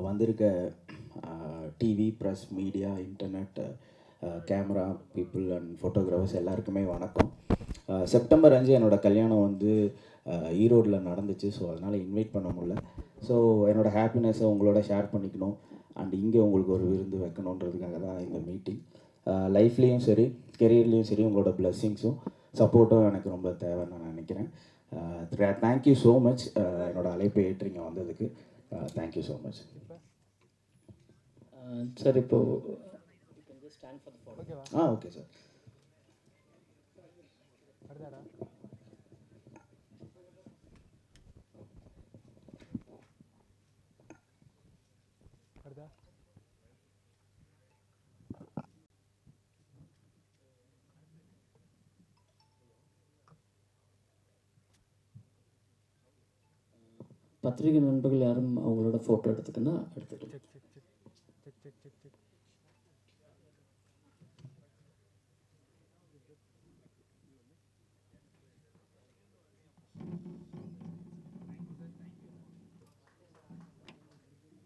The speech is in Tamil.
வந்திருக்க TV press media internet camera people and photographers எல்லாருக்குமே வணக்கம். செப்டம்பர் 5 என்னோடய கல்யாணம் வந்து ஈரோடில் நடந்துச்சு. ஸோ அதனால் இன்வைட் பண்ண முடியல. ஸோ என்னோடய ஹாப்பினஸை உங்களோட ஷேர் பண்ணிக்கணும் அண்ட் இங்கே உங்களுக்கு ஒரு விருந்து வைக்கணுன்றதுக்காக தான் இந்த மீட்டிங். லைஃப்லேயும் சரி கெரியர்லேயும் சரி உங்களோட பிளெஸ்ஸிங்ஸும் சப்போர்ட்டும் எனக்கு ரொம்ப தேவைன்னு நான் நினைக்கிறேன். தேங்க்யூ ஸோ மச் என்னோடய அழைப்பை ஏற்றுங்க வந்ததுக்கு. Thank you so much sir. இப்போது ஓகே சார். பத்திரிகை நண்பர்கள் யாரும் அவங்களோட ஃபோட்டோ எடுத்துக்கன்னா எடுத்துக்கலாம்.